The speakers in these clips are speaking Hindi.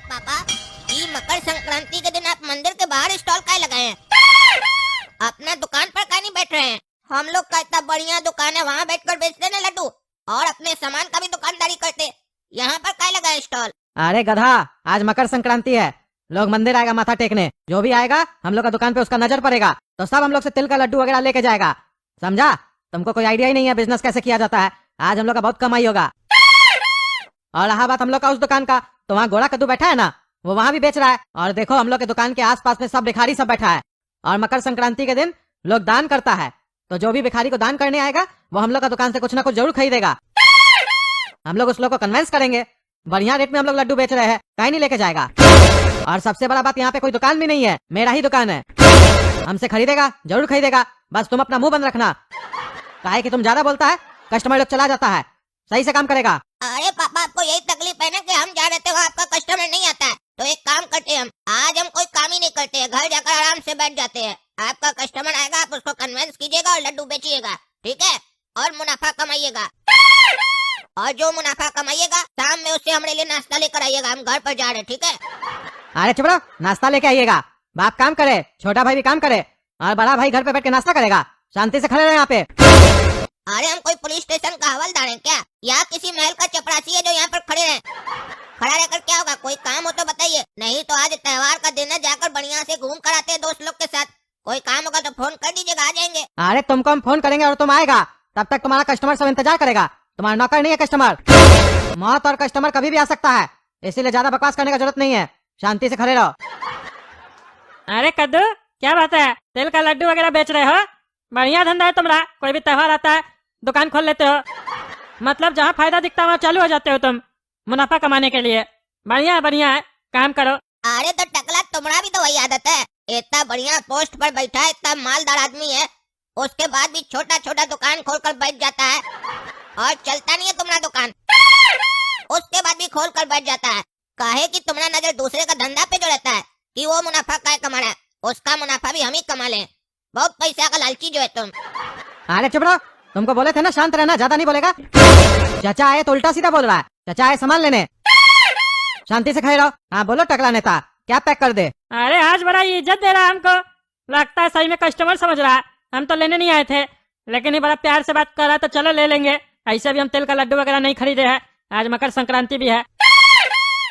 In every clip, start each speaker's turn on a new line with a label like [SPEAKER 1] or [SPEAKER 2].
[SPEAKER 1] पापा, ये मकर संक्रांति के दिन आप मंदिर के बाहर स्टॉल काहे लगाए हैं? अपना दुकान पर काहे नहीं बैठ रहे हैं? हम लोग का इतना बढ़िया दुकान है, वहाँ बैठकर बेचते ना लड्डू, और अपने सामान का भी दुकानदारी करते। यहाँ पर काहे लगाए स्टॉल?
[SPEAKER 2] अरे गधा, आज मकर संक्रांति है, लोग मंदिर आएगा माथा टेकने। जो भी आएगा हम लोग का दुकान पे उसका नजर पड़ेगा तो सब हम लोग से तिल का लड्डू वगैरह लेके जाएगा। समझा? तुमको कोई आइडिया ही नहीं है बिजनेस कैसे किया जाता है। आज हम लोग का बहुत कमाई होगा। और रहा बात हम लोग का उस दुकान का, तो वहाँ घोड़ा कद्दू बैठा है ना, वो वहाँ भी बेच रहा है। और देखो हम लोग के दुकान के आसपास में सब भिखारी सब बैठा है। और मकर संक्रांति के दिन लोग दान करता है, तो जो भी भिखारी को दान करने आएगा वो हम लोग का दुकान से कुछ ना कुछ जरूर खरीदेगा। हम लोग उस लोग को कन्विंस करेंगे, बढ़िया रेट में हम लोग लड्डू बेच रहे हैं, कहीं नहीं लेके जाएगा। और सबसे बड़ा बात, यहाँ पे कोई दुकान भी नहीं है, मेरा ही दुकान है। हमसे खरीदेगा, जरूर खरीदेगा, बस तुम अपना मुंह बंद रखना। काहे कि तुम ज्यादा बोलता है, कस्टमर लोग चला जाता है। सही से काम करेगा।
[SPEAKER 1] अरे पापा, आपको यही तकलीफ है ना कि हम जा रहे थे वहाँ आपका कस्टमर नहीं आता है। तो एक काम करते हैं, हम आज हम कोई काम ही नहीं करते हैं, घर जाकर आराम से बैठ जाते हैं। आपका कस्टमर आएगा, आप उसको कन्विंस कीजिएगा और लड्डू बेचिएगा, ठीक है? और मुनाफा कमाइएगा, और जो मुनाफा कमाइएगा शाम में उससे हमारे लिए नाश्ता लेकर आइएगा। हम घर पर जा रहे हैं, ठीक है?
[SPEAKER 2] अरे चुप रहो, नाश्ता लेके आइएगा। बाप काम करे, छोटा भाई भी काम करे, और बड़ा भाई घर पे बैठ के नाश्ता करेगा। शांति से खड़े रहे यहाँ पे।
[SPEAKER 1] अरे हम कोई पुलिस स्टेशन का हवलदार हैं क्या, या किसी महल का चपरासी है जो यहाँ पर खड़े हैं? खड़ा रहकर क्या होगा? कोई काम हो तो बताइए, नहीं तो आज त्योहार का दिन है, जाकर बढ़िया से घूम कर आते हैं दोस्त लोग के साथ। कोई काम होगा तो फोन कर दीजिएगा, आ जाएंगे।
[SPEAKER 2] अरे तुमको हम फोन करेंगे और तुम आएगा, तब तक तुम्हारा कस्टमर सब इंतजार करेगा। तुम्हारा नौकर नहीं है कस्टमर। मौत और कस्टमर कभी भी आ सकता है, इसीलिए ज्यादा बकवास करने का जरूरत नहीं है। शांति से खड़े रहो।
[SPEAKER 3] अरे कद्दू, क्या बात है? तिल का लड्डू वगैरह बेच रहे हो? बढ़िया धंधा है तुम्हारा। कोई भी त्योहार आता है दुकान खोल लेते हो, मतलब जहाँ फायदा दिखता है वहाँ चालू हो जाते हो तुम मुनाफा कमाने के लिए। बढ़िया है, काम करो।
[SPEAKER 1] अरे तो टकला, तुम्हारा भी तो वही आदत है। इतना बढ़िया पोस्ट पर बैठा है, इतना मालदार आदमी है, उसके बाद भी छोटा छोटा दुकान खोलकर बैठ जाता है, और चलता नहीं है तुम्हारा दुकान। उसके बाद भी खोल कर बैठ जाता है। काहे कि तुम्हारा नजर दूसरे का धंधा पे जो रहता है कि वो मुनाफा क्या कमा रहा है, उसका मुनाफा भी हम ही कमा लें। बहुत पैसा का लालची जो है तुम।
[SPEAKER 2] अरे चुप रहो, तुमको बोले थे ना शांत रहना, ज्यादा नहीं बोलेगा। चाचा आए तो उल्टा सीधा बोल रहा है। चाचा आए सामान लेने। शांति से खड़े रहो। हाँ बोलो टकला नेता, क्या पैक कर दे?
[SPEAKER 3] अरे आज बड़ा इज्जत दे रहा है हमको, लगता है सही में कस्टमर समझ रहा है। हम तो लेने नहीं आए थे, लेकिन ये बड़ा प्यार से बात कर रहा है तो चलो ले लेंगे। ऐसे भी हम तिल का लड्डू वगैरह नहीं खरीदे हैं, आज मकर संक्रांति भी है।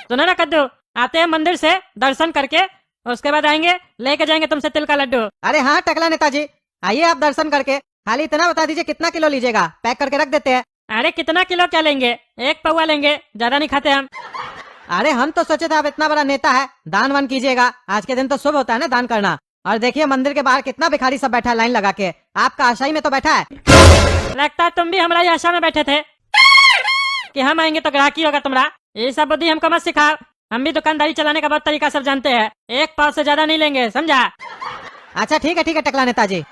[SPEAKER 3] सुनो ना कद्दू, आते हैं मंदिर से दर्शन करके, उसके बाद आएंगे लेके जाएंगे तुमसे तिल का लड्डू।
[SPEAKER 2] अरे हाँ टकला नेताजी, आइए आप दर्शन करके। खाली इतना बता दीजिए कितना किलो लीजिएगा, पैक करके रख देते हैं।
[SPEAKER 3] अरे कितना किलो क्या लेंगे? एक पौवा लेंगे, ज्यादा नहीं खाते हम।
[SPEAKER 2] अरे हम तो सोचे थे आप इतना बड़ा नेता है, दान वान कीजिएगा। आज के दिन तो शुभ होता है ना दान करना। और देखिए मंदिर के बाहर कितना भिखारी सब बैठा है लाइन लगा के, आपका आशाई में तो बैठा है।
[SPEAKER 3] लगता है तुम भी हमारी आशा में बैठे थे कि हम आएंगे तो ग्राहकी होगा तुम्हारा। ये सब बुद्धि हमको मत सिखाओ, हम भी दुकानदारी चलाने का बहुत तरीका सब जानते हैं। एक पाव से ज्यादा नहीं लेंगे, समझा?
[SPEAKER 2] अच्छा ठीक है टकला नेताजी।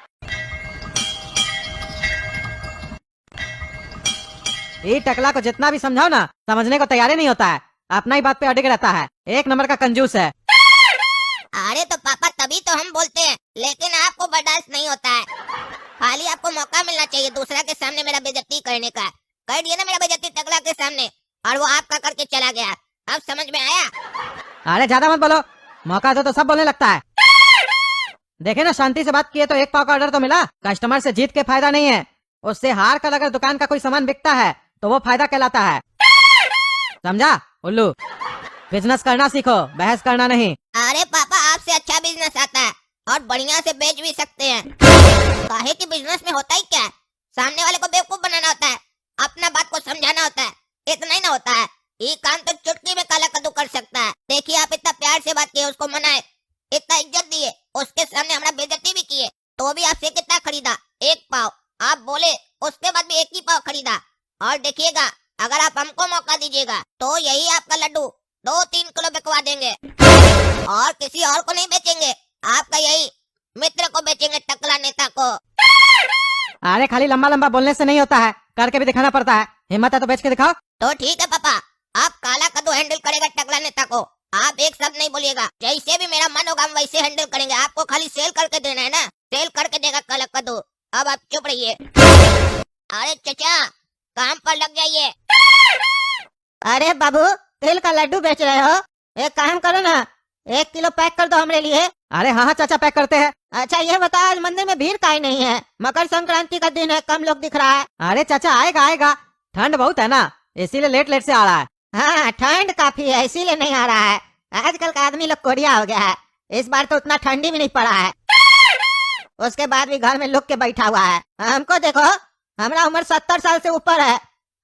[SPEAKER 2] ये टकला को जितना भी समझाओ ना, समझने को तैयार नहीं होता है, अपना ही बात पे अड़िग रहता है। एक नंबर का कंजूस है।
[SPEAKER 1] अरे तो पापा, तभी तो हम बोलते हैं, लेकिन आपको बर्दाश्त नहीं होता है। खाली आपको मौका मिलना चाहिए दूसरा के सामने मेरा बेइज्जती करने का। कर दिया ना मेरा बेइज्जती टकला के सामने, और वो आपका करके चला गया। अब समझ में आया?
[SPEAKER 2] अरे ज्यादा मत बोलो, मौका दो तो सब बोलने लगता है। देखे ना, शांति से बात किए तो एक पाव का ऑर्डर तो मिला। कस्टमर से जीत के फायदा नहीं है, उससे हार कर अगर दुकान का कोई सामान बिकता है तो वो फायदा कहलाता है। समझा उल्लू? बिजनेस करना सीखो, बहस करना नहीं।
[SPEAKER 1] अरे पापा, आपसे अच्छा बिजनेस आता है, और बढ़िया से बेच भी सकते हैं। काहे कि बिजनेस में होता ही क्या है, सामने वाले को बेवकूफ बनाना होता है, अपना बात को समझाना होता है, इतना ही ना होता है। ये काम तो चुटकी में काला कद्दू कर सकता है। देखिए आप इतना प्यार से बात किए, उसको मनाए, इतना इज्जत दिए, उसके सामने हमारा बेइज्जती भी किए, तो भी आपसे कितना खरीदा? एक पाव। आप बोले उसके बाद भी एक ही पाव खरीदा। और देखिएगा, अगर आप हमको मौका दीजिएगा तो यही आपका लड्डू 2-3 किलो बिकवा देंगे, और किसी और को नहीं बेचेंगे, आपका यही मित्र को बेचेंगे, टकला नेता को।
[SPEAKER 2] अरे खाली लंबा लंबा बोलने से नहीं होता है, करके भी दिखाना पड़ता है। हिम्मत है तो बेच के दिखाओ।
[SPEAKER 1] तो ठीक है पापा, आप काला कद्दू हैंडल करेगा टकला नेता को। आप एक शब्द नहीं बोलिएगा, जैसे भी मेरा मन होगा हम वैसे हैंडल करेंगे। आपको खाली सेल करके देना है ना, सेल करके देगा काला कद्दू। अब आप चुप रहिए। अरे चचा, काम पर लग जाइए।
[SPEAKER 2] अरे बाबू,
[SPEAKER 1] तेल का लड्डू बेच रहे हो? एक काम करो ना, 1 किलो पैक कर दो हमरे लिए।
[SPEAKER 2] अरे हाँ हाँ चाचा, पैक करते हैं।
[SPEAKER 1] अच्छा ये बताओ, आज मंदिर में भीड़ काहे नहीं है? मकर संक्रांति का दिन है, कम लोग दिख रहा है।
[SPEAKER 2] अरे चाचा आएगा आएगा, ठंड बहुत है ना, इसीलिए लेट लेट से आ रहा है।
[SPEAKER 1] हाँ ठंड काफी है, इसीलिए नहीं आ रहा है। आजकल का आदमी लोग कोढ़िया हो गया है। इस बार तो उतना ठंडी भी नहीं पड़ा है, उसके बाद भी घर में लुक के बैठा हुआ है। हमको देखो, हमारा उम्र 70 साल से ऊपर है,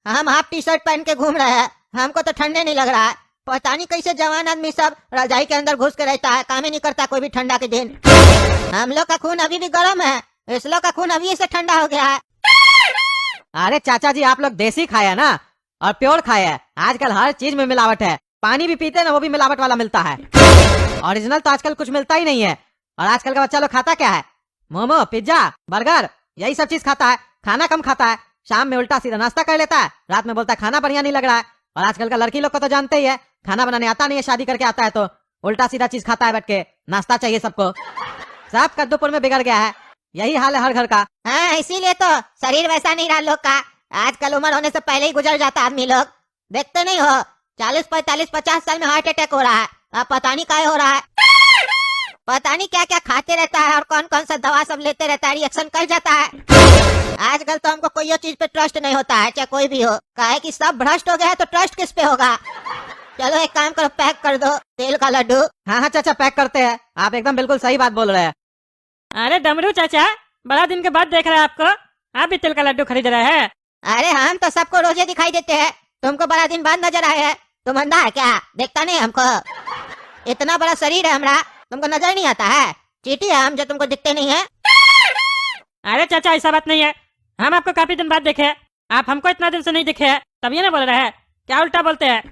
[SPEAKER 1] हम हाफ टी शर्ट पहन के घूम रहे हैं, हमको तो ठंडे नहीं लग रहा है। पता नहीं कैसे जवान आदमी सब रजाई के अंदर घुस के रहता है, काम ही नहीं करता कोई भी ठंडा के दिन। हम लोग का खून अभी भी गर्म है, इस लोग का खून अभी से ठंडा हो गया है।
[SPEAKER 2] अरे चाचा जी, आप लोग देसी खाए है ना, और प्योर खाए है। आजकल हर चीज में मिलावट है, पानी भी पीते हैं ना, वो भी मिलावट वाला मिलता है। ओरिजिनल तो आजकल कुछ मिलता ही नहीं है। और आजकल का बच्चा लोग खाता क्या है? मोमो, पिज्जा, बर्गर, यही सब चीज खाता है। खाना कम खाता है, शाम में उल्टा सीधा नाश्ता कर लेता है, रात में बोलता है खाना बढ़िया नहीं लग रहा है। और आजकल का लड़की लोग को तो जानते ही है, खाना बनाने आता नहीं है, शादी करके आता है तो उल्टा सीधा चीज खाता है बैठ के, नाश्ता चाहिए सबको। सब कद्दूपुर में बिगड़ गया है, यही हाल है हर घर का।
[SPEAKER 1] हाँ इसीलिए तो शरीर वैसा नहीं रहा लोग का। आजकल उम्र होने से पहले ही गुजर जाता आदमी लोग, देखते नहीं हो? 40, 45, 50 साल में हार्ट अटैक हो रहा है। अब पता नहीं काहे हो रहा है, पता नहीं क्या क्या खाते रहता है और कौन कौन सा दवा सब लेते रहता है, रिएक्शन कर जाता है। आजकल तो हमको कोई चीज पे ट्रस्ट नहीं होता है, चाहे कोई भी हो। काहे कि सब भ्रष्ट हो गया है तो ट्रस्ट किस पे होगा? चलो एक काम करो, पैक कर दो तेल का लड्डू।
[SPEAKER 2] हाँ हाँ चाचा, पैक करते हैं। आप एकदम बिल्कुल सही बात बोल रहे हैं।
[SPEAKER 3] अरे डमरू चाचा, बड़ा दिन के बाद देख रहे हैं आपको, आप भी तिल का लड्डू खरीद रहे हैं?
[SPEAKER 1] अरे हम तो सबको रोजे दिखाई देते हैं, तुमको बड़ा दिन बाद नजर आए हैं। तुम अंधा है क्या, देखता नहीं हमको? इतना बड़ा शरीर है हमारा, तुमको नजर नहीं आता है? चीटी है हम जो तुमको दिखते नहीं है।
[SPEAKER 3] अरे चाचा ऐसा बात नहीं है, हम आपको काफी दिन बाद देखे हैं, आप हमको इतना दिन से नहीं दिखे हैं, तब ये ना बोल रहे हैं? क्या उल्टा बोलते हैं?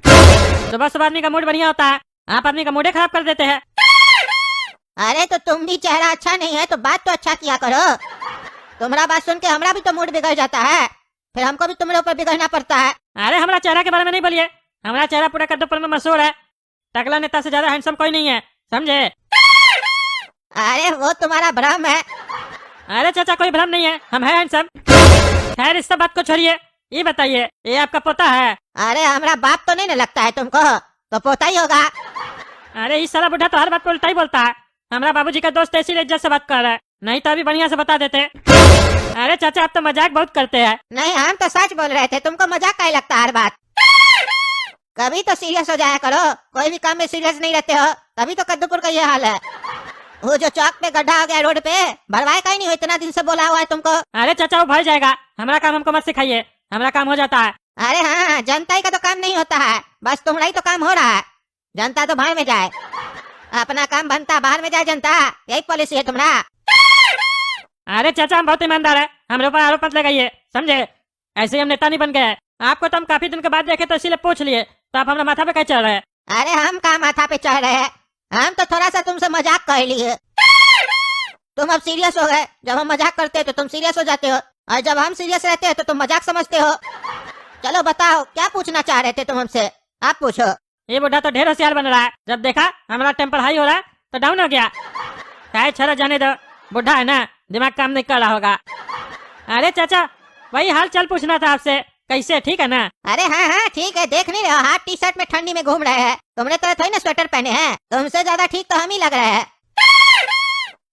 [SPEAKER 3] सुबह सुबह आदमी का मूड बढ़िया होता है, आप आदमी का मूड खराब कर देते हैं।
[SPEAKER 1] अरे तो तुम भी चेहरा अच्छा नहीं है तो बात तो अच्छा किया करो। तुम्हारा बात सुन के हमारा भी तो मूड बिगड़ जाता है, फिर हमको भी तुम्हारे ऊपर बिगड़ना पड़ता है।
[SPEAKER 3] अरे हमारा चेहरा के बारे में नहीं बोलिए, हमारा चेहरा पूरा कद्दूपुर में मशहूर है, टकला नेता से ज्यादा हैंडसम कोई नहीं है, समझे?
[SPEAKER 1] अरे वो तुम्हारा भ्रम है।
[SPEAKER 3] अरे चाचा कोई भ्रम नहीं है, हम है हैंडसम। खैर इस सब बात को छोड़िए, ये बताइए ये आपका पोता है?
[SPEAKER 1] अरे हमारा बाप तो नहीं ना लगता है तुमको, तो पोता ही होगा।
[SPEAKER 3] अरे इस साला बुढ़ा तो हर बात को उल्टा ही बोलता है, हमारा बाबूजी का दोस्त ऐसी इज्जत से बात कर रहा है, नहीं तो अभी बढ़िया से बता देते। अरे चाचा आप तो मजाक बहुत करते हैं।
[SPEAKER 1] नहीं हम तो सच बोल रहे थे, तुमको मजाक का ही लगता है हर बात। कभी तो सीरियस हो जाया करो, कोई भी काम में सीरियस नहीं रहते हो, तभी तो कद्दूपुर का ये हाल है। वो जो चौक पे गड्ढा हो गया रोड पे, भरवाए का ही नहीं हो, इतना दिन से बोला हुआ है तुमको।
[SPEAKER 3] अरे चाचा वो भर जाएगा, हमारा काम हमको मत सिखाइए, हमारा काम हो जाता है।
[SPEAKER 1] अरे हाँ जनता ही का तो काम नहीं होता है, बस तुम्हारा ही तो काम हो रहा है। जनता तो बाहर में जाए, अपना काम बनता बाहर में जाए जनता, यही पॉलिसी है तुम्हारा।
[SPEAKER 3] अरे चाचा हम बहुत ईमानदार है, हमारे ऊपर आरोप मत लगाइए, समझे? ऐसे ही हम नेता नहीं बन गए, आपको तो हम काफी दिन के बाद देखे तो इसीलिए पूछ लिए, तो आप हमारा माथा पे क्या चढ़ रहे हैं?
[SPEAKER 1] अरे हम कहाँ माथा पे चढ़ रहे हैं, हम तो थोड़ा सा तुमसे मजाक कर लिए। तुम अब सीरियस हो गए, जब हम मजाक करते हैं तो तुम सीरियस हो जाते हो, और जब हम सीरियस रहते हैं तो तुम मजाक समझते हो। चलो बताओ क्या पूछना चाह रहे थे तुम हमसे, आप पूछो।
[SPEAKER 3] ये बुढ़ा तो ढेर होशियार बन रहा है, जब देखा हमारा टेम्पर हाई हो रहा है तो डाउन हो गया। चाहे छरा जाने दो, बुढ़ा है ना, दिमाग काम नहीं कर रहा होगा। अरे चाचा वही हाल चाल पूछना था आपसे, कैसे, ठीक है ना?
[SPEAKER 1] अरे हाँ हाँ ठीक है, देख नहीं रहे हो हाफ टी शर्ट में ठंडी में घूम रहे हैं, तुमने तो थोड़ी ना स्वेटर पहने हैं, तुमसे ज्यादा ठीक तो हम ही लग रहे हैं।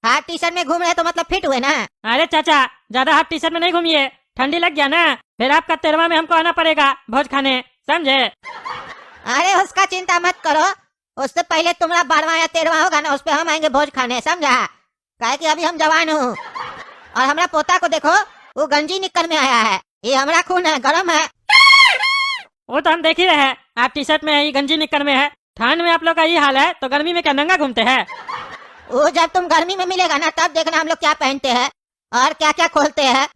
[SPEAKER 1] हाफ टी शर्ट में घूम रहे हैं तो मतलब फिट हुए ना।
[SPEAKER 3] अरे चाचा ज्यादा हाफ टी शर्ट में नहीं घूमिए, ठंडी लग गया ना, फिर आपका 13वां में हमको आना पड़ेगा भोज खाने, समझे?
[SPEAKER 1] अरे उसका चिंता मत करो, उससे पहले तुम्हारा 12वां या 13वां होगा ना, उस पे हम आएंगे भोज खाने, समझा? काहे कि अभी हम जवान हूँ, और हमारा पोता को देखो वो गंजी निकल में आया है, ये हमारा खून है, गरम है।
[SPEAKER 3] वो तो हम देख ही रहे हैं, आप टी शर्ट में है, ये गंजी निक्कर में है, ठंड में आप लोग का ये हाल है तो गर्मी में क्या नंगा घूमते हैं?
[SPEAKER 1] वो जब तुम गर्मी में मिलेगा ना तब देखना हम लोग क्या पहनते हैं और क्या क्या खोलते हैं।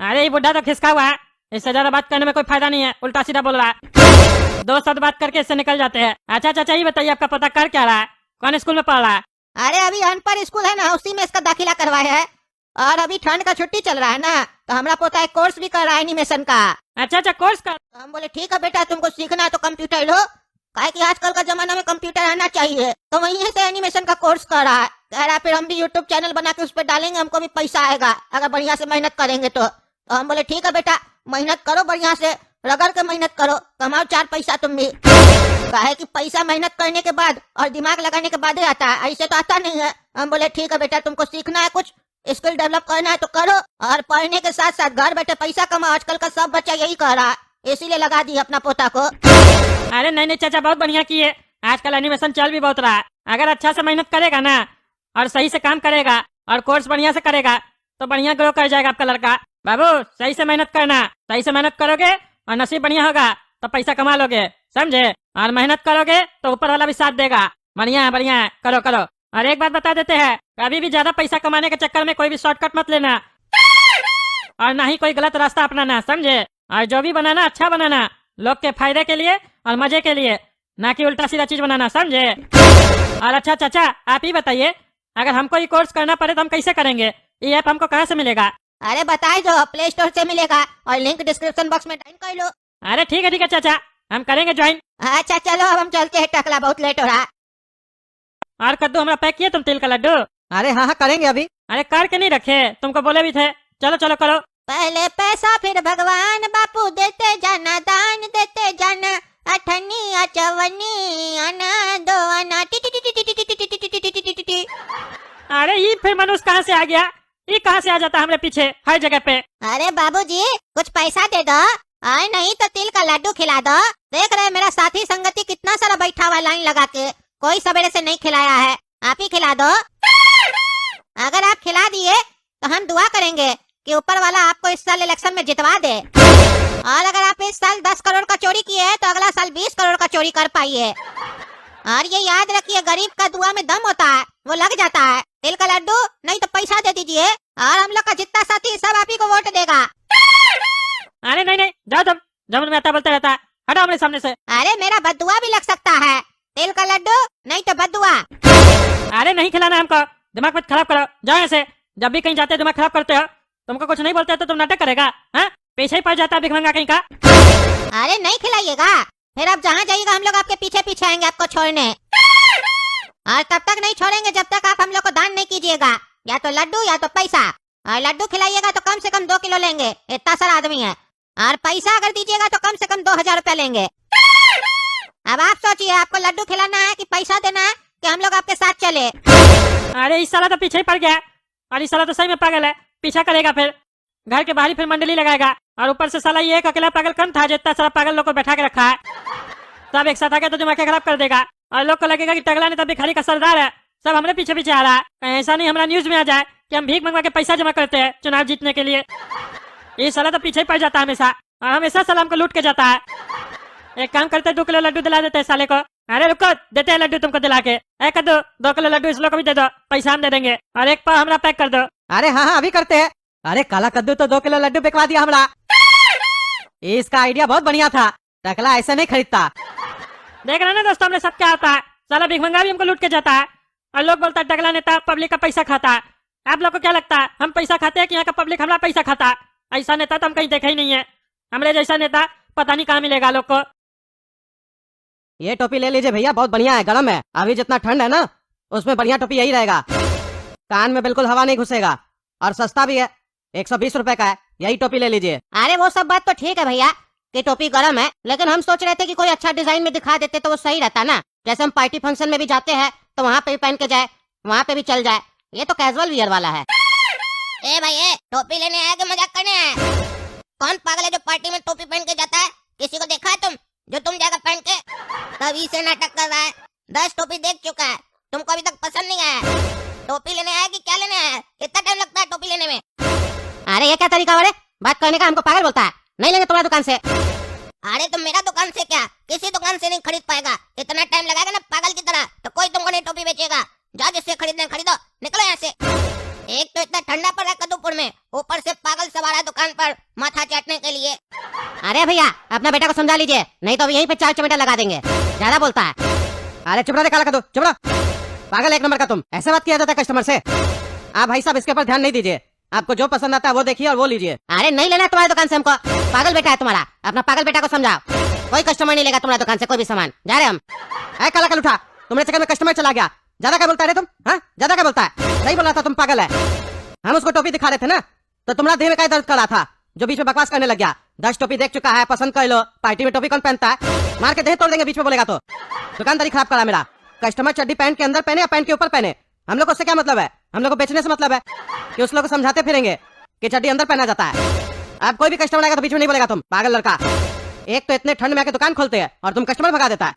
[SPEAKER 3] अरे ये बुढ़ा तो खिसका हुआ है, इससे ज्यादा बात करने में कोई फायदा नहीं है, उल्टा सीधा बोल रहा है, 2 शब्द बात करके इससे निकल जाते हैं। अच्छा चाचा ये बताइए आपका पोता कर क्या रहा है, कौन स्कूल में पढ़ रहा है?
[SPEAKER 1] अरे अभी अनपढ़ स्कूल है ना, उसी में इसका दाखिला करवाया है, और अभी ठंड का छुट्टी चल रहा है ना, तो हमारा पोता एक कोर्स भी कर रहा है एनिमेशन का।
[SPEAKER 3] अच्छा कोर्स का?
[SPEAKER 1] तो हम बोले ठीक है बेटा, तुमको सीखना है तो कंप्यूटर लो, काहे कि आजकल का जमाना में कंप्यूटर आना चाहिए, तो वहीं से एनिमेशन का कोर्स कर रहा है। कह रहा फिर हम भी यूट्यूब चैनल बना के उस पर डालेंगे, हमको भी पैसा आएगा अगर बढ़िया से मेहनत करेंगे तो हम बोले ठीक है बेटा मेहनत करो बढ़िया से, रगड़ के मेहनत करो, कमाओ 4 पैसा तुम भी। काहे कि पैसा मेहनत करने के बाद और दिमाग लगाने के बाद ही आता है, ऐसे तो आता नहीं है। हम बोले ठीक है बेटा, तुमको सीखना है, कुछ स्किल डेवलप करना है तो करो, और पढ़ने के साथ साथ घर बैठे पैसा कमाओ। आजकल का सब बच्चा यही कर रहा है, इसीलिए लगा दी अपना पोता को।
[SPEAKER 3] अरे नहीं नहीं चाचा, बहुत बढ़िया किए। आजकल एनिमेशन चल भी बहुत रहा है। अगर अच्छा से मेहनत करेगा ना और सही से काम करेगा और कोर्स बढ़िया से करेगा तो बढ़िया ग्रो कर जाएगा आपका लड़का। बाबू सही से मेहनत करना, सही से मेहनत करोगे और नसीब बढ़िया होगा तो पैसा कमा लोगे, समझे। और मेहनत करोगे तो ऊपर वाला भी साथ देगा। बढ़िया है, बढ़िया है, करो करो। और एक बात बता देते हैं, कभी भी ज्यादा पैसा कमाने के चक्कर में कोई भी शॉर्टकट मत लेना और ना ही कोई गलत रास्ता अपनाना, समझे। और जो भी बनाना अच्छा बनाना, लोग के फायदे के लिए और मजे के लिए, ना कि उल्टा सीधा चीज बनाना, समझे। और अच्छा चाचा आप ही बताइए, अगर हमको ये कोर्स करना पड़े तो हम कैसे करेंगे? ये ऐप हमको कहाँ से मिलेगा?
[SPEAKER 1] अरे बताए दो, प्ले स्टोर से मिलेगा और लिंक डिस्क्रिप्शन बॉक्स में टाइम कर लो।
[SPEAKER 3] अरे ठीक है चाचा, हम करेंगे ज्वाइन।
[SPEAKER 1] अच्छा चलो अब हम चलते हैं, टकला बहुत लेट हो रहा है।
[SPEAKER 3] और कद्दू हमरा पैक किए तुम तिल का लड्डू?
[SPEAKER 2] अरे हाँ हाँ करेंगे अभी।
[SPEAKER 3] अरे करके नहीं रखे, तुमको बोले भी थे। चलो चलो करो।
[SPEAKER 1] पहले पैसा फिर भगवान, बापू देते जाना, दान देते जाना, अठन्नी चवन्नी आना दो आना T T T T T T T T T T T T T.
[SPEAKER 3] अरे ये फिर मनुष्य कहाँ से आ गया? ये कहाँ से आ जाता है हमारे पीछे हर जगह पे?
[SPEAKER 1] अरे बाबूजी कुछ पैसा दे दो, आए नहीं तो तिल का लड्डू खिला दो। देख रहे मेरा साथी संगति कितना सारा बैठा हुआ लाइन लगा के, कोई सवेरे से नहीं खिलाया है, आप ही खिला दो। अगर आप खिला दिए तो हम दुआ करेंगे कि ऊपर वाला आपको इस साल इलेक्शन में जितवा दे, और अगर आप इस साल 10 करोड़ का चोरी किए तो अगला साल 20 करोड़ का चोरी कर पाइए। और ये याद रखिए, गरीब का दुआ में दम होता है, वो लग जाता है। तिल का लड्डू नहीं तो पैसा दे दीजिए, और हम लोग का जितना साथी सब आप ही को वोट देगा।
[SPEAKER 3] अरे नहीं नहीं, जाओ तुम, जमन में आता बोलते रहता है, हटो हमारे सामने से।
[SPEAKER 1] अरे मेरा बददुआ भी लग सकता है, तिल का लड्डू नहीं तो बददुआ।
[SPEAKER 3] अरे नहीं खिलाना हमको, दिमाग मत खराब करो, जाओ ऐसे। जब भी कहीं जाते हो दिमाग खराब करते हो, तुमको कुछ नहीं बोलते तो तुम नाटक करेगा, हाँ? पीछे ही पड़ जाता है भिखमंगा कहीं का।
[SPEAKER 1] अरे नहीं खिलाइएगा, फिर आप जहाँ जाइएगा हम लोग आपके पीछे पीछे आएंगे आपको छोड़ने, और तब तक नहीं छोड़ेंगे जब तक आप हम लोग को दान नहीं कीजिएगा, या तो लड्डू या तो पैसा। और लड्डू खिलाइएगा तो कम से कम 2 किलो लेंगे, इतना सारा आदमी है। और पैसा अगर दीजिएगा तो कम से कम 2000 रुपया लेंगे। अब आप सोचिए, आपको लड्डू खिलाना है कि पैसा देना है कि हम लोग आपके साथ चले।
[SPEAKER 3] अरे इस साला तो पीछे ही पड़ गया, और इस साला तो सही में पागल है, पीछा करेगा, फिर घर के बाहर ही फिर मंडली लगाएगा। और ऊपर से साला ये एक अकेला पागल कम था जो इतना सारा पागल लोग को बैठा के रखा है। सब एक साथ आके तो दिमाग खराब कर देगा, और लोग को लगेगा कि टगला ने तो भिखारी का सरदार है, सब हमारे पीछे पीछे आ रहा है। कहीं ऐसा नहीं हमारा न्यूज में आ जाए कि हम भीख मंगवा के पैसा जमा करते हैं चुनाव जीतने के लिए। ये साला तो पीछे ही पड़ जाता है हमेशा, और हमेशा साला हमको लूट के जाता है। एक काम करते 2 किलो लड्डू दिला देते हैं साले को। अरे रुको, देते हैं लड्डू तुमको दिला के। कद्दू 2 किलो लड्डू इस लोग को भी दे दो, पैसा हम दे देंगे, और एक पाव हमरा पैक कर दो।
[SPEAKER 2] अरे हाँ हाँ अभी करते हैं। अरे काला कद्दू तो 2 किलो लड्डू बिकवा दिया हमरा। इसका आइडिया बहुत बढ़िया था, टकला ऐसा नहीं खरीदता।
[SPEAKER 3] देख रहे ना दोस्तों, हमने सब क्या आता है, साला भिखमंगा भी हमको लूट के जाता है, और लोग बोलता है टकला नेता पब्लिक का पैसा खाता है। आप लोग को क्या लगता है हम पैसा खाते हैं कि यहाँ का पब्लिक हमारा पैसा खाता है? ऐसा नेता तो हम कहीं देखा ही नहीं है। हमारे जैसा नेता पता नहीं कहाँ मिलेगा लोग को।
[SPEAKER 2] ये टोपी ले लीजिए भैया, बहुत बढ़िया है, गर्म है। अभी जितना ठंड है ना, उसमें बढ़िया टोपी यही रहेगा, कान में बिल्कुल हवा नहीं घुसेगा, और सस्ता भी है, 120 रुपए का है। यही टोपी ले लीजिए।
[SPEAKER 1] अरे वो सब बात तो ठीक है भैया कि टोपी गर्म है, लेकिन हम सोच रहे थे कि कोई अच्छा डिजाइन में दिखा देते तो वो सही रहता ना। जैसे हम पार्टी फंक्शन में भी जाते हैं तो वहाँ पे भी पहन के जाए, वहाँ पे भी चल जाए। ये तो कैजुअल वियर वाला है। ए भाई ए, टोपी लेने आया कि मजाक करने आया? कौन पागल है जो पार्टी में टोपी पहन के जाता है? किसी को देखा है तुम जो तुम जाकर पहन के तभी से नाटक कर रहा है? 10 टोपी देख चुका है, तुमको अभी तक पसंद नहीं आया। टोपी लेने आया कि क्या लेने आया? कितना टाइम लगता है टोपी लेने में? अरे ये क्या तरीका है बात करने का? हमको पागल बोलता है? नहीं लेंगे तुम्हारी दुकान से। अरे तुम मेरा दुकान से क्या, किसी दुकान से नहीं खरीद पाएगा। इतना टाइम लगाएगा ना पागल की तरह तो कोई तुमको नहीं टोपी बेचेगा। जा जिससे खरीदना खरीदो, निकलो यहाँ से। एक तो इतना ठंडा पड़ रहा है कद्दूपुर में, ऊपर से पागल सवार है दुकान पर माथा चाटने के लिए। अरे भैया अपना बेटा को समझा लीजिए, नहीं तो यहीं पे 4 चमेटा लगा देंगे, ज्यादा बोलता है। अरे चुप रहा, काला कद्दू चुप रहा, पागल एक नंबर का तुम। ऐसे बात किया जाता है कस्टमर से? आप भाई साहब इसके ऊपर ध्यान नहीं दीजिए, आपको जो पसंद आता है वो देखिए और वो लीजिए। अरे नहीं लेना तुम्हारी दुकान से हमको, पागल बेटा है तुम्हारा, अपना पागल बेटा को समझाओ। कोई कस्टमर नहीं लेगा तुम्हारी दुकान से कोई भी सामान, जा रहे हम। काला कल उठा, तुम्हारे चक्कर में कस्टमर चला गया। ज्यादा क्या बोलता है तुम? हाँ ज्यादा क्या बोलता है? नहीं बोला था तुम पागल है। हम उसको टोपी दिखा रहे थे ना, तो तुम्हारा देह में क्या दर्द कर रहा था?
[SPEAKER 2] जो बीच में बकवास करने लग गया? 10 टोपी देख चुका है, पसंद कर लो। पार्टी में टोपी कौन पहनता है? मार के देह तोड़ देंगे बीच में बोलेगा तो। दुकानदारी खराब करा मेरा। कस्टमर चड्डी पैंट के अंदर पहने या पैंट के ऊपर पहने, हम लोग को उससे क्या मतलब है? हम लोग को बेचने से मतलब है कि उस लोग को समझाते फिरेंगे कि चड्डी अंदर पहना जाता है। अब कोई भी कस्टमर आएगा तो बीच में नहीं बोलेगा तुम, पागल लड़का। एक तो इतने ठंड में आके दुकान खोलते हैं और तुम कस्टमर भगा देता है।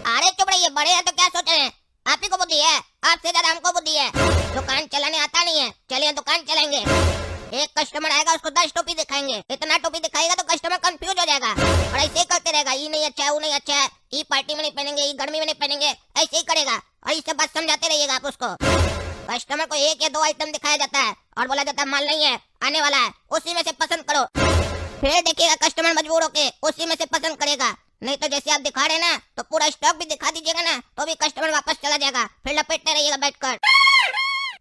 [SPEAKER 1] अरे चुप रहिए, बड़े हैं तो क्या सोच रहे हैं? आप ही को बुद्धि है, आपसे ज्यादा हमको बुद्धि है। दुकान चलाने आता नहीं है, चलिए दुकान चलाएंगे। एक कस्टमर आएगा उसको 10 टोपी दिखाएंगे, इतना टोपी दिखाएगा तो कस्टमर कंफ्यूज हो जाएगा और ऐसे ही करते रहेगा। ये नहीं अच्छा है, वो नहीं अच्छा है, ये पार्टी में नहीं पहनेंगे, ये गर्मी में नहीं पहनेंगे, ऐसे ही करेगा। और इसे बात समझाते रहिएगा आप उसको। कस्टमर को 1 या 2 आइटम दिखाया जाता है और बोला जाता है माल नहीं है, आने वाला है, उसी में से पसंद करो। फिर देखिएगा कस्टमर मजबूर होके उसी में से पसंद करेगा। नहीं तो जैसे आप दिखा रहे ना तो पूरा स्टॉक भी दिखा दीजिएगा ना तो भी कस्टमर वापस चला जाएगा, फिर लपेटते रहिएगा बैठकर।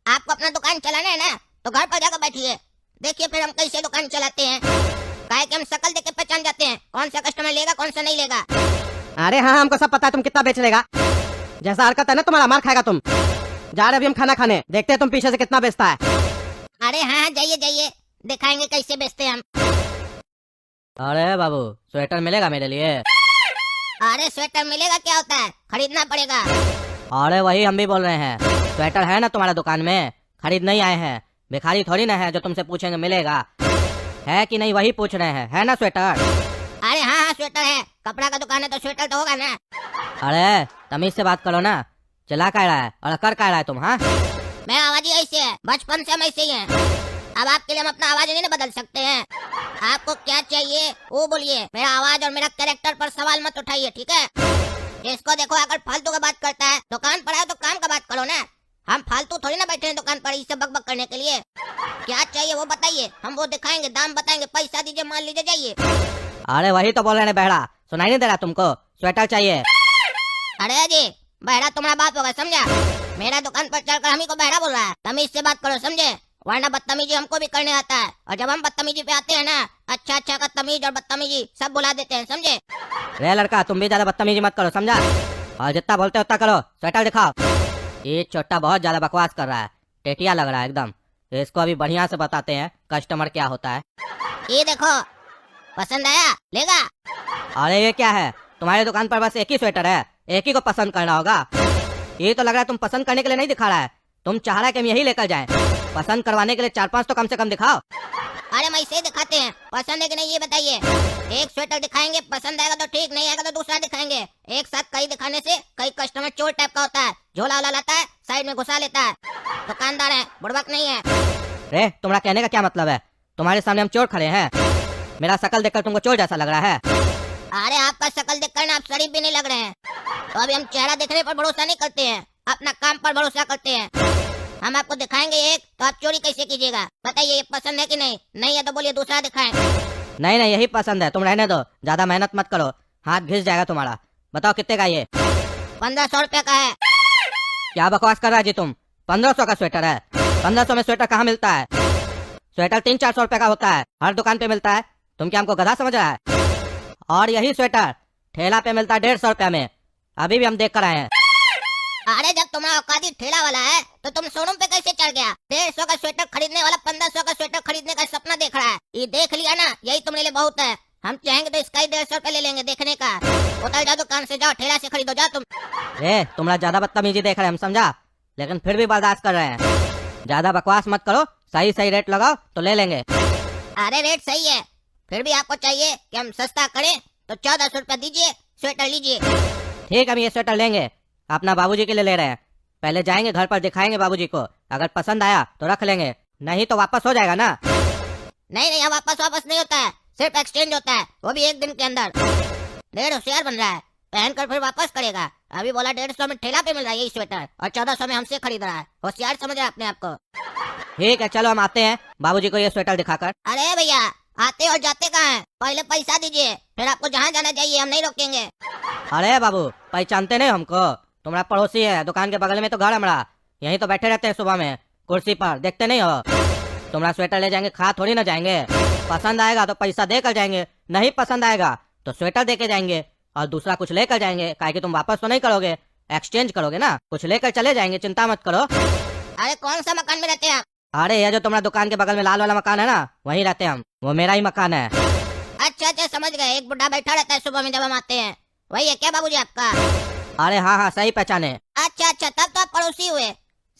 [SPEAKER 1] आपको अपना दुकान चलाना है ना तो घर पर जाकर बैठिए, देखिए फिर हम कैसे दुकान चलाते हैं। काहे कि हम शक्ल देख के पहचान जाते हैं कौन सा कस्टमर लेगा कौन सा नहीं लेगा।
[SPEAKER 2] अरे हाँ, हमको सब पता है तुम कितना बेच लेगा। जैसा हरकत है ना तुम्हारा, मार खाएगा तुम। जा रहे अभी हम खाना खाने, देखते हैं तुम पीछे से कितना बेचता है।
[SPEAKER 1] अरे हाँ जाइए जाइए, दिखाएंगे कैसे बेचते हैं हम।
[SPEAKER 2] अरे बाबू, स्वेटर मिलेगा मेरे लिए?
[SPEAKER 1] अरे स्वेटर मिलेगा क्या होता है, खरीदना पड़ेगा।
[SPEAKER 2] अरे वही हम भी बोल रहे हैं, स्वेटर है ना तुम्हारा दुकान में? खरीद नहीं आए हैं, भिखारी थोड़ी ना है जो तुमसे पूछेंगे मिलेगा है कि नहीं, वही पूछ रहे हैं। है ना स्वेटर?
[SPEAKER 1] अरे हाँ हाँ स्वेटर है, कपड़ा का दुकान है तो स्वेटर तो होगा ना।
[SPEAKER 2] अरे तमीज से बात करो ना, चला क्या रहा है और कर क्या रहा है तुम? हाँ,
[SPEAKER 1] मेरा आवाज ही ऐसे है, बचपन से हम ऐसे ही हैं। अब आपके लिए हम अपना आवाज नहीं ना बदल सकते हैं। आपको क्या चाहिए वो बोलिए, मेरा आवाज और मेरा कैरेक्टर पर सवाल मत उठाइए, ठीक है? जिसको देखो अगर फालतू का बात करता है, दुकान पर आए तो काम का बात करो ना। हम फालतू थोड़ी ना बैठे हैं दुकान पर इससे बकबक करने के लिए। क्या चाहिए वो बताइए, हम वो दिखाएंगे, दाम बताएंगे, पैसा दीजिए, मान लीजिए, जाइए।
[SPEAKER 2] अरे वही तो बोल रहे हैं बहरा, सुनाई नहीं दे रहा तुमको? स्वेटर चाहिए।
[SPEAKER 1] अरे जी, बहरा तुम्हारा बाप होगा, समझा? मेरा दुकान पर चलकर हम ही को बहरा बोल रहा है। तमीज से बात करो, समझे? वरना बदतमीजी हमको भी करने आता है और जब हम बदतमीजी पे आते हैं ना, अच्छा अच्छा का तमीज और बदतमीजी सब बुला देते हैं, समझे?
[SPEAKER 2] रे लड़का, तुम भी ज्यादा बदतमीजी मत करो, समझा? और जितना बोलते हो उतना करो। स्वेटर दिखाओ। ये छोटा बहुत ज्यादा बकवास कर रहा है, टेटिया लग रहा है एकदम। इसको अभी बढ़िया से बताते हैं कस्टमर क्या होता है।
[SPEAKER 1] ये देखो, पसंद आया, लेगा?
[SPEAKER 2] अरे ये क्या है, तुम्हारी दुकान पर बस एक ही स्वेटर है, एक ही को पसंद करना होगा? ये तो लग रहा है तुम पसंद करने के लिए नहीं दिखा रहा है, तुम चाह रहा है कि हम यही लेकर जाएं। पसंद करवाने के लिए 4-5 तो कम से कम दिखाओ।
[SPEAKER 1] अरे हम ऐसे ही दिखाते हैं, पसंद है कि नहीं ये बताइए। एक स्वेटर दिखाएंगे, पसंद आएगा तो ठीक, नहीं आएगा तो दूसरा दिखाएंगे। एक साथ कई दिखाने से कई कस्टमर चोर टाइप का होता है, झोला वाला लाता है, साइड में घुसा लेता है। दुकानदार है, बुड़बक नहीं है।
[SPEAKER 2] रे तुम्हारा कहने का क्या मतलब है? तुम्हारे सामने हम चोर खड़े हैं, मेरा शकल देखकर तुमको चोर जैसा लग रहा है?
[SPEAKER 1] अरे आपका शक्ल देखकर ना आप शरीफ भी नहीं लग रहे हैं। तो अभी हम चेहरा देखने पर भरोसा नहीं करते हैं, अपना काम पर भरोसा करते हैं। हम आपको दिखाएंगे एक, तो आप चोरी कैसे कीजिएगा बताइए? ये पसंद है कि नहीं? नहीं है तो बोलिए दूसरा दिखाएं।
[SPEAKER 2] नहीं नहीं, यही पसंद है, तुम रहने दो, ज्यादा मेहनत मत करो, हाथ घिस जाएगा तुम्हारा। बताओ कितने का ये?
[SPEAKER 1] 1500 रुपए का है।
[SPEAKER 2] क्या बकवास कर रहा है जी तुम? 1500 का स्वेटर है? 1500 में स्वेटर कहाँ मिलता है? स्वेटर 300-400 रुपए का होता है, हर दुकान पे मिलता है। तुम क्या हमको गधा समझ रहा है? और यही स्वेटर ठेला पे मिलता है 150 रुपया में, अभी भी हम देख कर आए हैं।
[SPEAKER 1] अरे जब तुम्हारा औकात ही ठेला वाला है तो तुम शोरूम पे कैसे चढ़ गया? 150 का स्वेटर खरीदने वाला 1500 का स्वेटर खरीदने का सपना देख रहा है। ये देख लिया ना, यही तुम्हारे लिए बहुत है। हम चाहेंगे तो इसका ही 150 रुपए ले लेंगे देखने का। उतर जाओ दुकान से, जाओ ठेला से खरीदो, जाओ तुम।
[SPEAKER 2] ए, तुम्हारा ज्यादा बदतमीजी देख रहे हैं हम, समझा? लेकिन फिर भी बर्दाश्त कर रहे हैं। ज्यादा बकवास मत करो, सही सही रेट लगाओ तो ले लेंगे।
[SPEAKER 1] अरे रेट सही है, फिर भी आपको चाहिए कि हम सस्ता करें तो 1400 रुपया दीजिए, स्वेटर लीजिए।
[SPEAKER 2] ठीक है, हम ये स्वेटर लेंगे, अपना बाबूजी के लिए ले रहे हैं। पहले जाएंगे घर पर दिखाएंगे बाबूजी को, अगर पसंद आया तो रख लेंगे, नहीं तो वापस हो जाएगा ना।
[SPEAKER 1] नहीं नहीं, यहाँ वापस नहीं होता है, सिर्फ एक्सचेंज होता है, वो भी 1 दिन के अंदर। 1.5 होशियार बन रहा है, पहनकर फिर वापस करेगा। अभी बोला 150 में ठेला पे मिल रहा है यही स्वेटर और 1400 में हमसे खरीद रहा है। होशियार समझ रहा है अपने आप को।
[SPEAKER 2] ठीक है, चलो हम आते हैं बाबूजी को ये स्वेटर दिखाकर।
[SPEAKER 1] अरे भैया, आते और जाते कहाँ हैं? पहले पैसा दीजिए, फिर आपको जहाँ जाना चाहिए हम नहीं रोकेंगे।
[SPEAKER 2] अरे बाबू, पहचानते नहीं हमको? तुम्हारा पड़ोसी है, दुकान के बगल में तो घर हमारा, यहीं तो बैठे रहते हैं सुबह में कुर्सी पर, देखते नहीं हो? तुम्हारा स्वेटर ले जाएंगे, खा थोड़ी ना जाएंगे। पसंद आएगा तो पैसा देकर जाएंगे, नहीं पसंद आएगा तो स्वेटर देके जाएंगे और दूसरा कुछ लेकर जाएंगे, काहे कि तुम वापस तो नहीं करोगे, एक्सचेंज करोगे ना, कुछ लेकर चले जाएंगे, चिंता मत करो।
[SPEAKER 1] अरे कौन सा मकान में रहते हैं आप?
[SPEAKER 2] अरे ये जो तुम्हारा दुकान के बगल में लाल वाला मकान है ना, वहीं रहते हैं हम। वो मेरा ही मकान है।
[SPEAKER 1] अच्छा अच्छा समझ गए, एक बुढ़ा बैठा रहता है सुबह में जब हम आते हैं, वही है क्या बाबूजी आपका?
[SPEAKER 2] अरे हाँ हाँ, सही पहचाने।
[SPEAKER 1] अच्छा अच्छा, तब तो आप पड़ोसी हुए,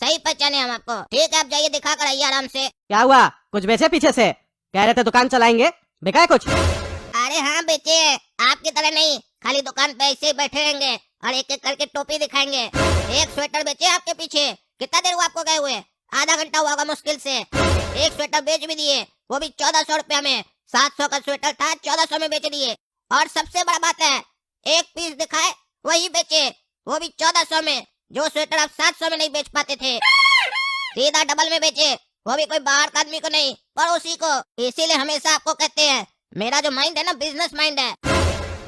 [SPEAKER 1] सही पहचाने हम आपको। ठीक है, आप जाइए दिखा कर आइए आराम से।
[SPEAKER 2] क्या हुआ, कुछ बेचे पीछे से? कह रहे थे दुकान चलाएंगे, बिका है कुछ?
[SPEAKER 1] अरे हाँ बेचे, आपकी तरह नहीं, खाली दुकान पे ऐसे ही बैठे रहेंगे और एक एक करके टोपी दिखाएंगे। एक स्वेटर बेचे आपके पीछे, कितना देर हुआ आपको गए हुए? आधा घंटा हुआ होगा मुश्किल से। एक स्वेटर बेच भी दिए, वो भी 1400 रुपया में। 700 का स्वेटर था, 1400 में बेच दिए। और सबसे बड़ा बात है, एक पीस दिखाए वही बेचे, वो भी 1400 में। जो स्वेटर आप 700 में नहीं बेच पाते थे, सीधा डबल में बेचे, वो भी कोई बाहर का आदमी को नहीं, पड़ोसी को। इसीलिए हमेशा आपको कहते हैं, मेरा जो माइंड है ना, बिजनेस माइंड है।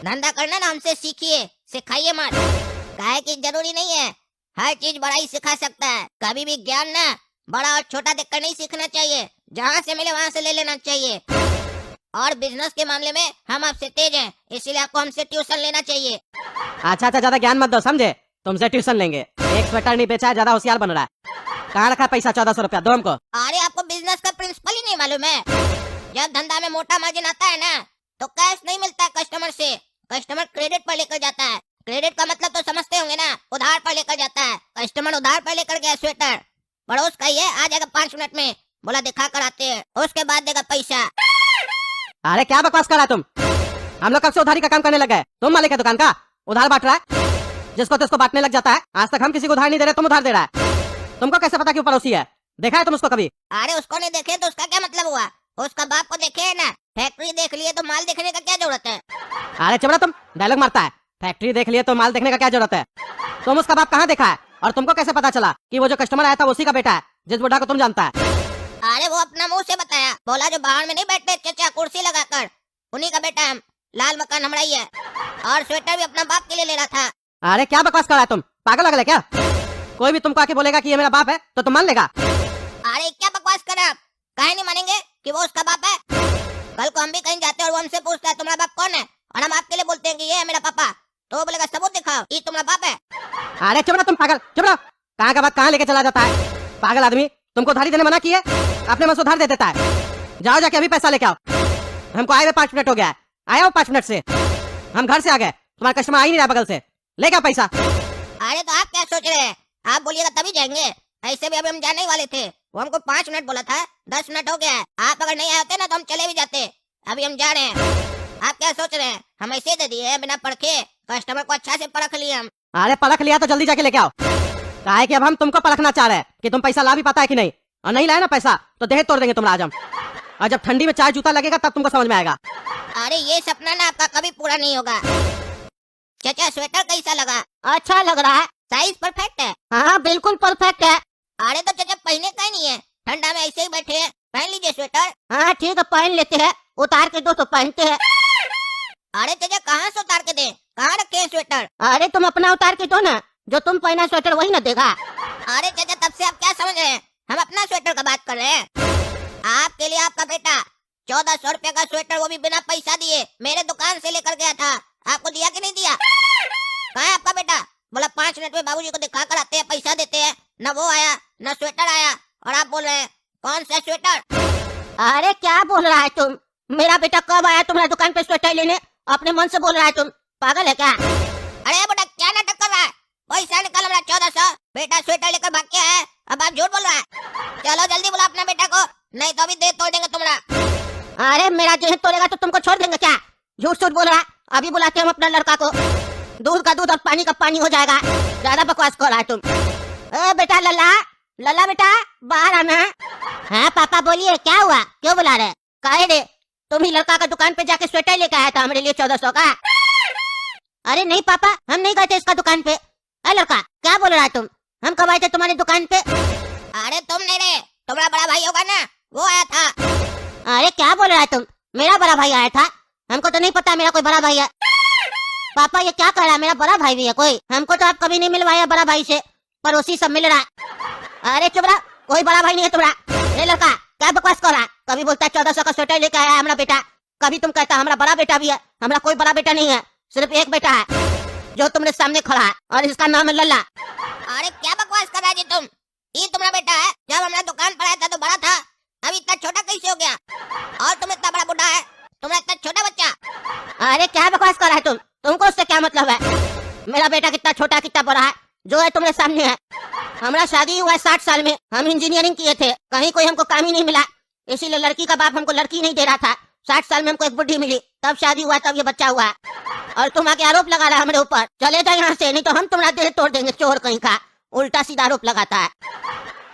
[SPEAKER 1] धंधा करना ना हमसे सीखिए, सिखाइए मत। काहे की जरूरी नहीं है, हर चीज बड़ा ही सिखा सकता है। कभी भी ज्ञान ना बड़ा और छोटा देखकर नहीं सीखना चाहिए, जहाँ से मिले वहाँ से ले लेना चाहिए। और बिजनेस के मामले में हम आपसे तेज हैं, इसीलिए आपको हमसे ट्यूशन लेना चाहिए।
[SPEAKER 2] अच्छा अच्छा, ज्यादा ज्ञान मत दो, समझे? तुमसे ट्यूशन लेंगे। एक स्वेटर नहीं बेचा है, ज्यादा होशियार बन रहा है। कहाँ रखा पैसा? 1400 रुपया दो हमको।
[SPEAKER 1] अरे आपको बिजनेस का प्रिंसिपल ही नहीं मालूम है? जब धंधा में मोटा मार्जिन आता है ना, तो कैश नहीं मिलता कस्टमर से, कस्टमर क्रेडिट पर लेकर जाता है। क्रेडिट का मतलब तो समझते होंगे ना, उधार पर लेकर जाता है। कस्टमर उधार पर लेकर गया स्वेटर, पड़ोस का ही है, आ जाएगा 5 मिनट में, बोला दिखा कर आते हैं, उसके बाद देगा पैसा।
[SPEAKER 2] अरे क्या बकवास कर रहा है तुम? हम लोग कब से उधारी का काम करने लग गए? तुम मालिक है दुकान का, उधार बांट रहा है, जिसको तो बांटने लग जाता है। आज तक हम किसी को उधार नहीं दे रहे, तुम उधार दे रहा है। तुमको कैसे पता कि वो पड़ोसी है? देखा है तुम उसको कभी?
[SPEAKER 1] अरे उसको नहीं देखे तो उसका क्या मतलब हुआ? उसका बाप को देखे है ना, फैक्ट्री देख लिए तो माल देखने का क्या जरूरत है?
[SPEAKER 2] अरे चबड़ा, तुम डायलॉग मारता है। फैक्ट्री देख लिए तो माल देखने का क्या जरूरत है? तुम उसका बाप कहाँ देखा है? और तुमको कैसे पता चला कि वो जो कस्टमर आया था उसी का बेटा है, जिस बुढ़ा को तुम जानता है?
[SPEAKER 1] अरे वो अपना मुंह से बताया, बोला जो बाहर में नहीं बैठते चचा कुर्सी लगाकर, उन्हीं का बेटा हम। लाल मकान हमारा ही है, और स्वेटर भी अपना बाप के लिए ले रहा था।
[SPEAKER 2] अरे क्या बकवास कर रहा है तुम? पागल लगल है क्या? कोई भी तुमको आके बोलेगा कि ये मेरा बाप है तो तुम मान लेगा?
[SPEAKER 1] अरे क्या बकवास कर रहे हैं आप? काहे नहीं मानेंगे कि वो उसका बाप है? कल को हम भी कहीं जाते हैं और वो हमसे पूछता है तुम्हारा बाप कौन है, और हम आपके लिए बोलते हैं कि ये है मेरा पापा, तो वो बोलेगा सबूत दिखाओ, ये तुम्हारा बाप है।
[SPEAKER 2] अरे चुप रहो तुम, पागल चुप रहो। कहाँ का बात कहाँ लेके चला जाता है? पागल आदमी, तुमको उधारी देने मना किए, अपने मन से उधार दे देता है। जाओ जाके अभी पैसा लेके आओ। हमको आए हुए 5 मिनट हो गया है, आया हो 5 मिनट से, हम घर से आ गए, तुम्हारा कस्टमर आ ही नहीं रहा बगल से। लेके आओ पैसा।
[SPEAKER 1] अरे तो आप क्या सोच रहे हैं, आप बोलिएगा तभी जाएंगे? ऐसे भी अभी हम जाने ही वाले थे, वो हमको 5 मिनट बोला था, 10 मिनट हो गया है। आप अगर नहीं आए होते ना तो हम चले भी जाते। अभी हम जा रहे हैं। आप क्या सोच रहे हैं, हम ऐसे दे दिए बिना परखे? कस्टमर को अच्छा से परख लिए हम।
[SPEAKER 2] अरे परख लिया तो जल्दी जाके लेके आओ। काहे कि अब हम तुमको परखना चाह रहे हैं कि तुम पैसा ला भी पाता है कि नहीं, और नहीं लाए ना पैसा तो देह तोड़ देंगे तुम्हारा आज हम। और जब ठंडी में चाय जूता लगेगा तब तुमको समझ में आएगा।
[SPEAKER 1] अरे ये सपना ना आपका कभी पूरा नहीं होगा। चाचा स्वेटर कैसा लगा? अच्छा लग रहा है, साइज परफेक्ट है। हाँ बिल्कुल परफेक्ट है। अरे तो चाचा पहने का ही नहीं है, ठंडा में ऐसे ही बैठे हैं, पहन लीजिए स्वेटर। हाँ ठीक है पहन लेते हैं, उतार के दो तो पहनते हैं। अरे चाचा कहाँ से उतार के दे, कहाँ रखे हैं स्वेटर? अरे तुम अपना उतार के दो ना, जो तुम पहना स्वेटर वही ना देगा। अरे चाचा तब से आप क्या समझ रहे हैं, हम अपना स्वेटर का बात कर रहे हैं। आपके लिए आपका बेटा 1400 रुपया का स्वेटर, वो भी बिना पैसा दिए, मेरे दुकान से लेकर गया था। आपको दिया कि नहीं दिया? कहाँ है आपका बेटा? बोला 5 मिनट में बाबूजी को दिखा कर आते हैं, पैसा देते हैं। न वो आया न स्वेटर आया, और आप बोल रहे हैं कौन सा स्वेटर? अरे क्या बोल रहा है तुम? मेरा बेटा कब आया तुम्हारी दुकान पे स्वेटर लेने? अपने मन से बोल रहा है तुम, पागल है क्या? अरे बेटा क्या नाटक कर रहा है? पैसा निकाल हमारा 1400, बेटा स्वेटर लेकर भाग के आया, अब आप झूठ बोल रहा है। चलो जल्दी बुला अपना बेटा को, नहीं तो अभी देह तोड़ देंगे तुम्हारा। अरे मेरा देह तोड़ेगा तो तुमको छोड़ देंगे क्या? झूठ झूठ बोल रहा है। अभी बुलाते हम अपना लड़का को, दूध का दूध और पानी का पानी हो जाएगा। ज्यादा बकवास कर रहा है तुम। बेटा लल्ला, लल्ला बेटा बाहर आना। हाँ पापा बोलिए, क्या हुआ, क्यों बुला रहे? काहे रे, तुम ही लड़का का दुकान पे जाके स्वेटर लेके आया था हमारे लिए 1400 का। अरे नहीं पापा, हम नहीं गए थे इसका दुकान पे। अरे लड़का क्या बोल रहा है तुम, हम कब आए थे तुम्हारी दुकान पे? अरे तुम नहीं रे, तुम्हारा बड़ा भाई होगा ना, वो आया था। अरे क्या बोल रहा है तुम, मेरा बड़ा भाई आया था? हमको तो नहीं पता मेरा कोई बड़ा भाई है। पापा ये क्या कह रहा है, मेरा बड़ा भाई भी है कोई? हमको तो आप कभी नहीं मिलवाया बड़ा भाई से, पड़ोसी सब मिल रहा है। अरे चुप रहा, कोई बड़ा भाई नहीं है तुम्हारा। ये लड़का क्या बकवास कर रहा है? कभी बोलता है 1400 का स्वेटर लेके आया हमारा बेटा, कभी तुम कहता हमारा बड़ा बेटा भी है। हमारा कोई बड़ा बेटा नहीं है, सिर्फ एक बेटा है जो तुम्हारे सामने खड़ा है, और इसका नाम है लल्ला। अरे क्या बकवास कर रहा है जी तुम? ये तुम्हारा बेटा है? जब हमारा दुकान पर आया था तो बड़ा था, अब इतना छोटा कैसे हो गया? और तुम इतना बड़ा बुढ़ा है, तुम्हारा इतना छोटा बच्चा। अरे क्या बकवास कर रहा है तुम? तुमको उससे क्या मतलब है? मेरा बेटा कितना छोटा कितना बड़ा है, जो है तुम्हारे सामने है। हमारा शादी हुआ है 60 साल में, हम इंजीनियरिंग किए थे, कहीं कोई हमको काम ही नहीं मिला, इसीलिए लड़की का बाप हमको लड़की नहीं दे रहा था। 60 साल में हमको एक बुढ़ी मिली, तब शादी हुआ, तब ये बच्चा हुआ। और तुम आके आरोप लगा रहा है हमारे ऊपर। चले जाए यहाँ से, नहीं तो हम तुम्हारा देह तोड़ देंगे। चोर कहीं का उल्टा सीधा आरोप लगाता है।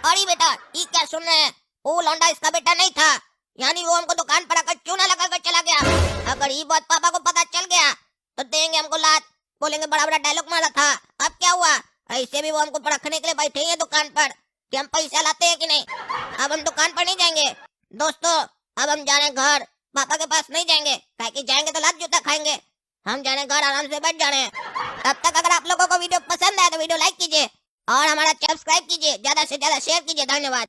[SPEAKER 1] अरे बेटा, ये क्या सुन रहे हैं? वो लौंडा इसका बेटा नहीं था, यानी वो हमको दुकान पर आकर चूना लगा कर चला गया। अगर ये बात पापा को पता चल गया तो देंगे हमको लात, बोलेंगे बड़ा बड़ा डायलॉग मारा था। अब क्या हुआ? ऐसे भी वो हमको परखने के लिए बैठे हैं दुकान पर कि हम पैसा लाते हैं कि नहीं। अब हम दुकान पर नहीं जाएंगे दोस्तों, अब हम जा रहे हैं घर। पापा के पास नहीं जाएंगे, काहे कि जाएंगे तो लात जूता खाएंगे। हम जा रहे हैं घर, आराम से बैठ जा रहे हैं। तब तक अगर आप लोगों को वीडियो पसंद आया तो वीडियो लाइक कीजिए और हमारा सब्सक्राइब कीजिए, ज्यादा से ज्यादा शेयर कीजिए। धन्यवाद।